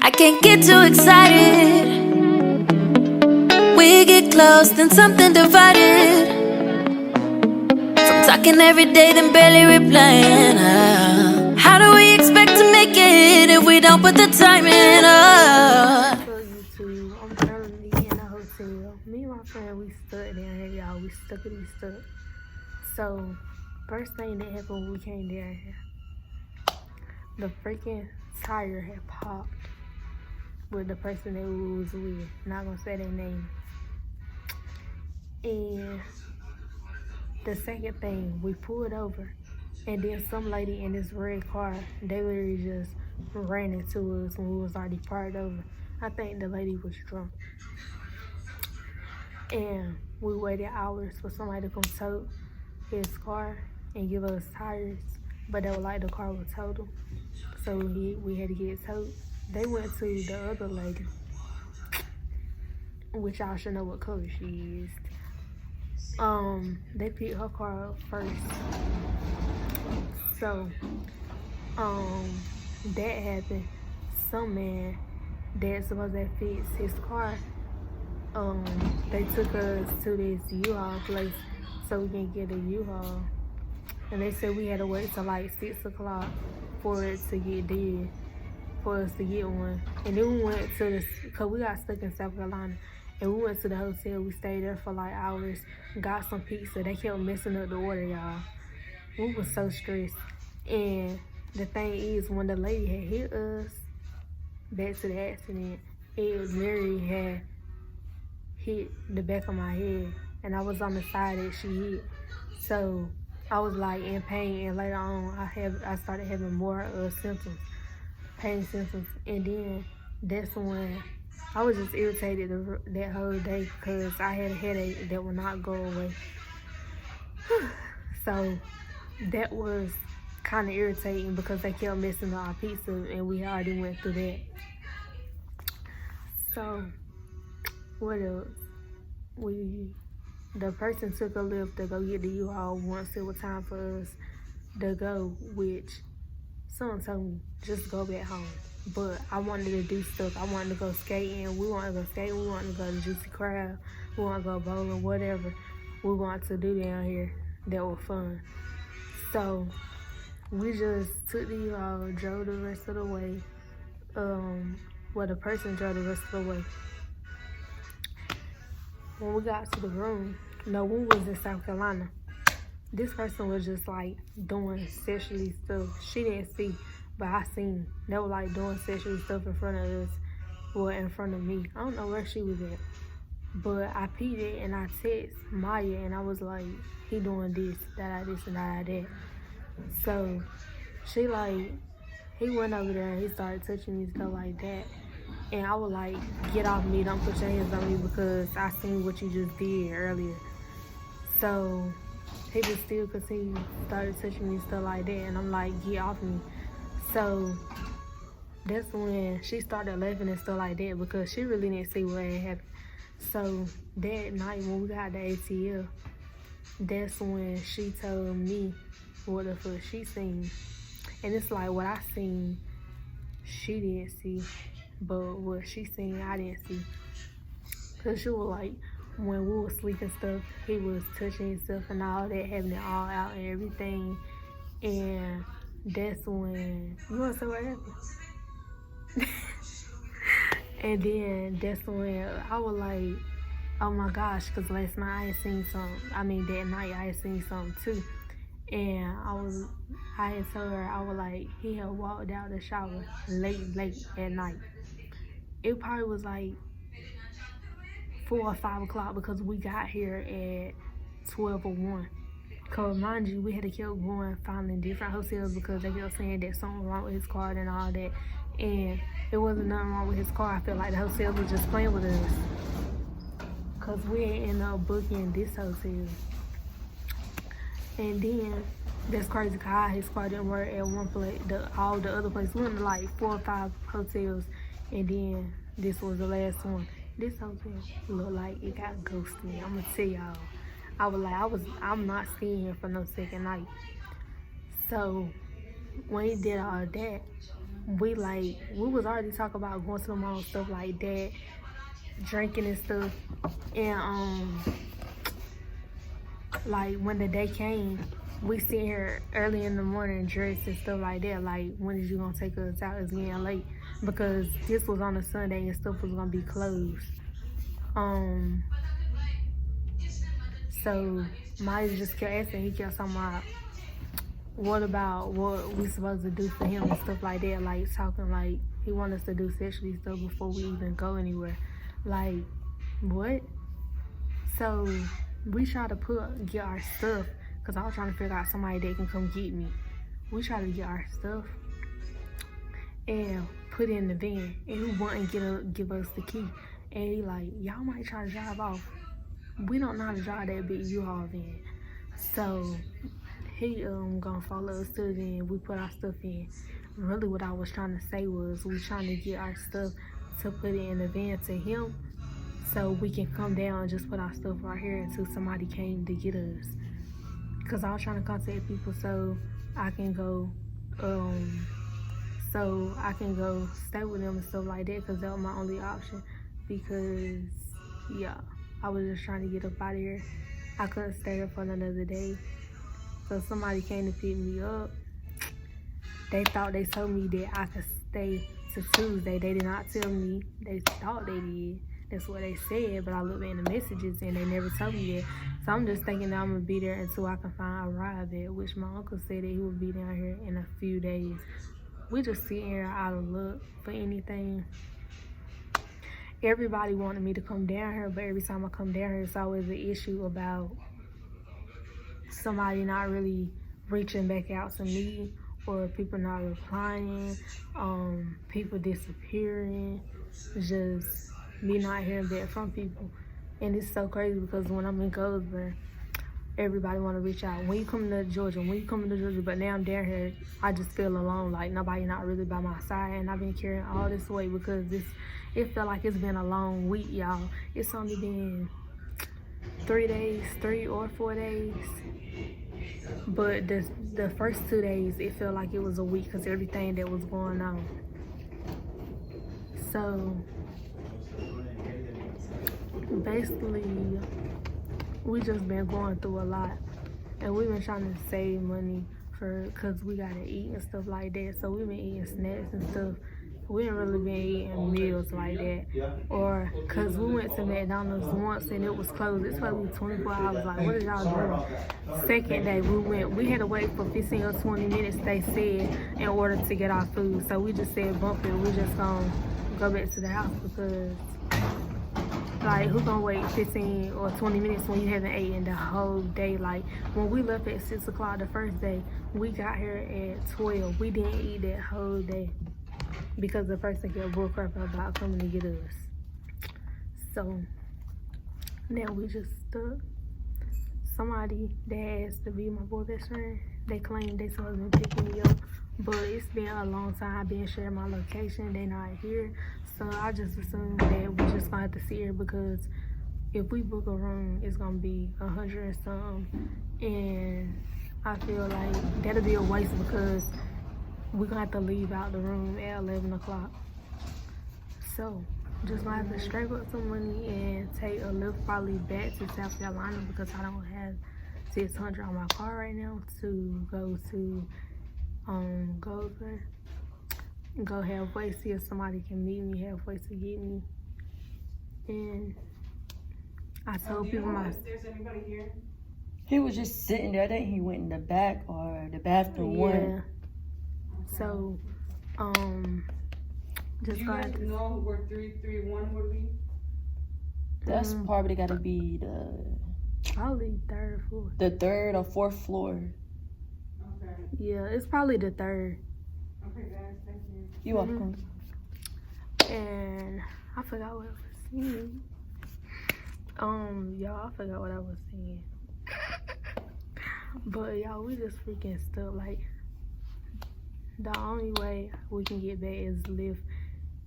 I can't get too excited. We get close, then something divided. From talking every day, then barely replying. How do we expect to make it if we don't put the time in? YouTube, I'm currently in a hotel. Me and my friend, we stuck down here, y'all. We stuck. So, first thing that happened when we came down here, the freaking tire had popped with the person that we was with. Not gonna say their name. And the second thing, we pulled over, and then some lady in this red car, they literally just ran into us when we was already parked over. I think the lady was drunk. And we waited hours for somebody to come tow his car and give us tires, but they were like the car was total, so we had to get it towed. They went to the other lady, which y'all should know what color she is. They picked her car up first. So, that happened. Some man that's supposed to fix his car, they took us to this U-Haul place so we can get a U-Haul. And they said we had to wait till like 6 o'clock for it to get dead, for us to get one. And then we went to this, cause we got stuck in South Carolina. And we went to the hotel, we stayed there for like hours, got some pizza. They kept messing up the order, y'all. We was so stressed. And the thing is, when the lady had hit us back to the accident, it literally had hit the back of my head. And I was on the side that she hit. So I was like in pain, and later on I started having more symptoms, pain symptoms. And then that's when I was just irritated that whole day because I had a headache that would not go away. So that was kind of irritating because they kept messing up our pizza and we already went through that. So what else? The person took a lift to go get the U-Haul once it was time for us to go, which someone told me just go back home. But I wanted to do stuff. I wanted to go skating. We wanted to go skating. We wanted to go to Juicy Crab. We wanted to go bowling, whatever we wanted to do down here that was fun. So we just took the U-Haul, drove the rest of the way. The person drove the rest of the way. When we got to the room, when we was in South Carolina, this person was just like doing sexually stuff. She didn't see, but I seen. They were like doing sexual stuff in front of us, or in front of me. I don't know where she was at, but I peed it and I text Maya and I was like, he doing this, this and that. So he went over there and he started touching me, stuff like that. And I was like, get off me, don't put your hands on me because I seen what you just did earlier. So he was still continuing, started touching me, stuff like that. And I'm like, get off me. So that's when she started laughing and stuff like that because she really didn't see what had happened. So that night when we got the ATL, that's when she told me what the fuck she seen. And it's like what I seen, she didn't see. But what she seen, I didn't see. Cause she was like, when we was sleeping stuff, he was touching himself and all that, having it all out and everything. And that's when, you wanna say what happened? And then that's when I was like, oh my gosh, cause last night I had seen something. That night I had seen something too. And I had told her, I was like, he had walked out the shower late at night. It probably was like 4 or 5 o'clock because we got here at 12 or 1. Cause mind you, we had to keep going, finding different hotels because they kept saying that something wrong with his car and all that. And it wasn't nothing wrong with his car. I feel like the hotel was just playing with us. Cause we had ended up booking this hotel. And then that's crazy cause his car didn't work at one place. All the other places, we went to like 4 or 5 hotels. And then this was the last one. This hotel looked like it got ghosted. I'm gonna tell y'all. I was like, I'm not staying here for no second night. So when he did all that, we was already talking about going to the mall and stuff like that, drinking and stuff. And like when the day came, we seen her early in the morning dressed and stuff like that. Like, when is you gonna take us out? It's getting late, because this was on a Sunday and stuff was gonna be closed. So Maya just kept asking. He kept talking about, what about what we supposed to do for him and stuff like that. Like, talking like he want us to do sexually stuff before we even go anywhere. Like, what? So we try to get our stuff, because I was trying to figure out somebody that can come get me. We try to get our stuff and put it in the van, and he wouldn't give us the key. And he like, y'all might try to drive off. We don't know how to drive that big U-Haul van. So he gonna follow us to the van. We put our stuff in. Really what I was trying to say was, we trying to get our stuff to put it in the van to him, so we can come down and just put our stuff right here until somebody came to get us. Because I was trying to contact people so I can go stay with them and stuff like that, because that was my only option. Because yeah, I was just trying to get up out of here. I couldn't stay here for another day. So somebody came to pick me up. They told me that I could stay to Tuesday. They did not tell me. They thought they did. That's what they said, but I looked in the messages and they never told me that. So I'm just thinking that I'm gonna be there until I can find a ride there, which my uncle said that he would be down here in a few days. We just sitting here out of luck for anything. Everybody wanted me to come down here, but every time I come down here, it's always an issue about somebody not really reaching back out to me, or people not replying, people disappearing, just me not hearing back from people. And it's so crazy, because when I'm in Goldsboro, everybody want to reach out. When you come to Georgia, but now I'm down here, I just feel alone, like nobody not really by my side. And I've been carrying all this weight because it felt like it's been a long week, y'all. It's only been 3 or 4 days. But the first 2 days, it felt like it was a week, because everything that was going on. So basically, we just been going through a lot, and we've been trying to save money because we gotta eat and stuff like that. So we've been eating snacks and stuff. We ain't really been eating meals like that. Or, because we went to McDonald's once and it was closed. It's supposed to be 24 hours. Like, what are y'all doing? Second day, we had to wait for 15 or 20 minutes, they said, in order to get our food. So we just said, bump it. We just gonna go back to the house, because, like, who gonna wait 15 or 20 minutes when you haven't eaten the whole day? Like, when we left at 6 o'clock the first day, we got here at 12. We didn't eat that whole day, because the person kept bullcrap about coming to get us. So now we just stuck. Somebody that has to be my boy best friend, they claim they supposed to be picking me up, but it's been a long time. I've been sharing my location. They not here, so I just assume that we just gonna have to sit here, because if we book a room, it's gonna be 100 and something, and I feel like that'll be a waste, because we're gonna have to leave out the room at 11 o'clock. So just gonna have to scrape up some money and take a lift probably back to South Carolina, because I don't have 600 on my car right now to go to go halfway, see if somebody can meet me halfway to get me. And I told people if there's anybody here? He was just sitting there. I think he went in the back or the bathroom. Yeah. So, just Do you go guys ahead. know where 331 would be? That's probably gotta be Probably third, fourth. the 3rd or 4th floor. Okay. Yeah, it's probably the third. Okay, guys, thank you. You welcome. And I forgot what I was saying. Y'all, I forgot what I was saying. But y'all, we just freaking stuck. Like, the only way we can get back is lift.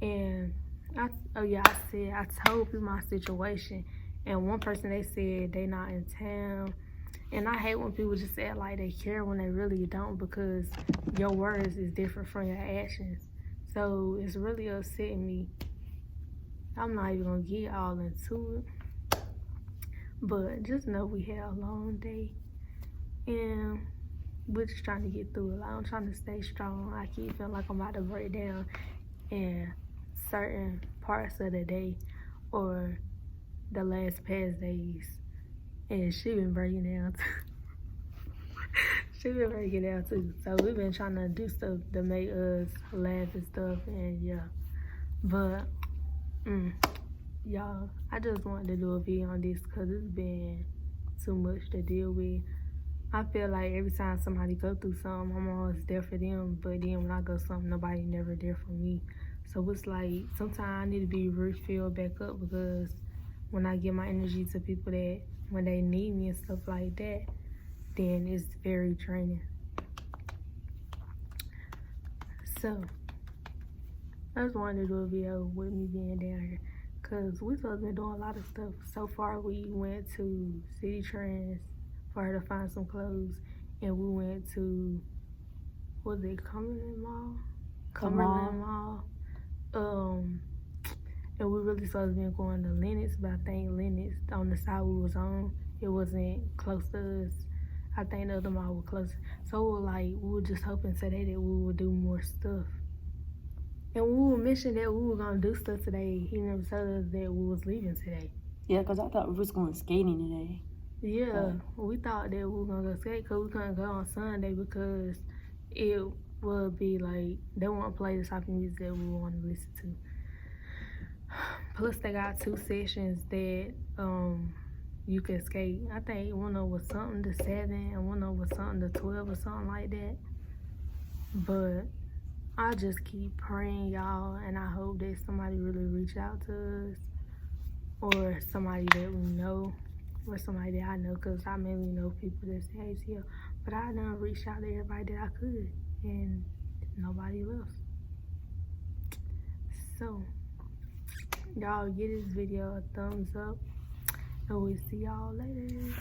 And I told people my situation, and one person, they said they not in town. And I hate when people just act like they care when they really don't, because your words is different from your actions. So it's really upsetting me. I'm not even gonna get all into it. But just know we had a long day. And we're just trying to get through it. Like, I'm trying to stay strong. I keep feeling like I'm about to break down in certain parts of the day or the last past days. And she been breaking down too. She been breaking down too. So we've been trying to do stuff to make us laugh and stuff, and yeah. But y'all, I just wanted to do a video on this because it's been too much to deal with. I feel like every time somebody go through something, I'm always there for them, but then when I go something, nobody never there for me. So it's like sometimes I need to be refilled back up, because when I give my energy to people that when they need me and stuff like that, then it's very draining. So I just wanted to do a video with me being down here, because we've been doing a lot of stuff. So far we went to City Trends for her to find some clothes, and we went to, was it Cumberland Mall? Cumberland Mall. And we really supposed to be going to Lennox, but I think Lennox, on the side we was on, it wasn't close to us. I think the other mall was closer. So we were just hoping today that we would do more stuff. And we were mentioning that we were gonna do stuff today. He never told us that we was leaving today. Yeah, because I thought we was going skating today. Yeah, we thought that we were gonna go skate because we couldn't go on Sunday because it would be like they won't play the type of music that we want to listen to. Plus they got 2 sessions that you can skate. I think one of them was something to 7 and one of them was something to 12 or something like that. But I just keep praying, y'all, and I hope that somebody really reach out to us, or somebody that we know, or somebody that I know, because I mainly know people that say ATL, but I done reached out to everybody that I could, and nobody left. So y'all give this video a thumbs up, and we'll see y'all later.